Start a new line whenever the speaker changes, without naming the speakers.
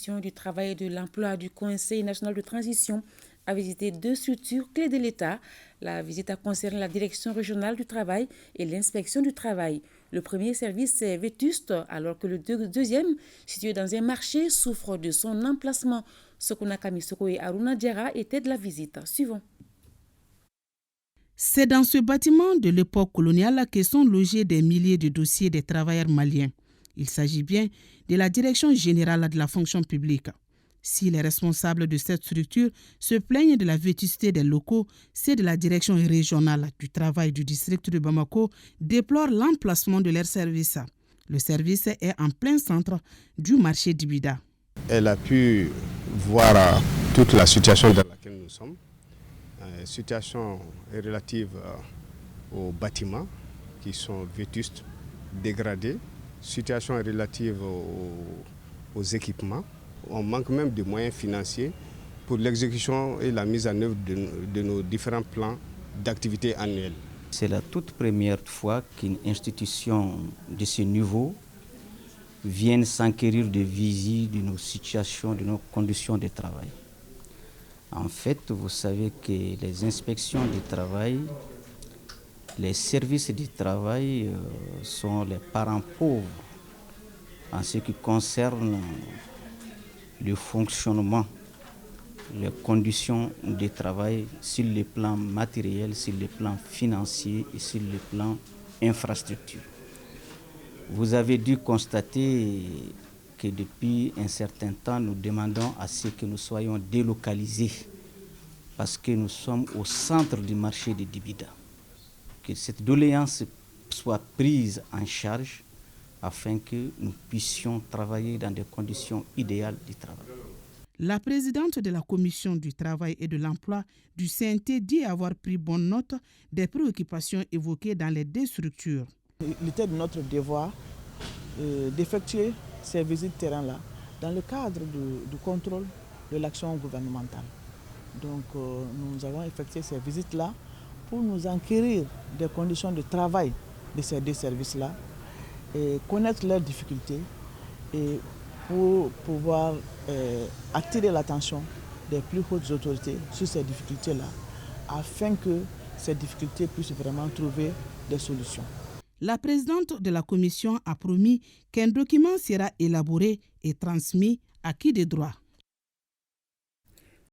commission du travail et de l'emploi du Conseil national de transition a visité 2 structures clés de l'État. La visite a concerné la direction régionale du travail et l'inspection du travail. Le premier service est vétuste, alors que le deuxième, situé dans un marché, souffre de son emplacement. Sokuna Kamisoko et Aruna Diara étaient de la visite. Suivons.
C'est dans ce bâtiment de l'époque coloniale que sont logés des milliers de dossiers des travailleurs maliens. Il s'agit bien de la Direction générale de la fonction publique. Si les responsables de cette structure se plaignent de la vétusté des locaux, ceux de la Direction régionale du travail du district de Bamako déplorent l'emplacement de leur service. Le service est en plein centre du marché d'Ibida.
Elle a pu voir toute la situation dans laquelle nous sommes. Situation relative aux bâtiments qui sont vétustes, dégradés. Situation relative aux équipements. On manque même de moyens financiers pour l'exécution et la mise en œuvre de nos différents plans d'activité annuels.
C'est la toute première fois qu'une institution de ce niveau vienne s'enquérir de visu de nos situations, de nos conditions de travail. En fait, vous savez que les inspections du travail, les services du travail sont les parents pauvres en ce qui concerne le fonctionnement, les conditions de travail sur le plan matériel, sur le plan financier et sur le plan infrastructure. Vous avez dû constater que depuis un certain temps, nous demandons à ce que nous soyons délocalisés parce que nous sommes au centre du marché de Dibida. Que cette doléance soit prise en charge afin que nous puissions travailler dans des conditions idéales du travail.
La présidente de la commission du travail et de l'emploi du CNT dit avoir pris bonne note des préoccupations évoquées dans les 2 structures.
Il était de notre devoir d'effectuer ces visites terrain-là dans le cadre du contrôle de l'action gouvernementale. Donc nous avons effectué ces visites-là pour nous enquérir des conditions de travail de ces 2 services-là, et connaître leurs difficultés et pour pouvoir attirer l'attention des plus hautes autorités sur ces difficultés-là, afin que ces difficultés puissent vraiment trouver des solutions.
La présidente de la commission a promis qu'un document sera élaboré et transmis à qui de droit.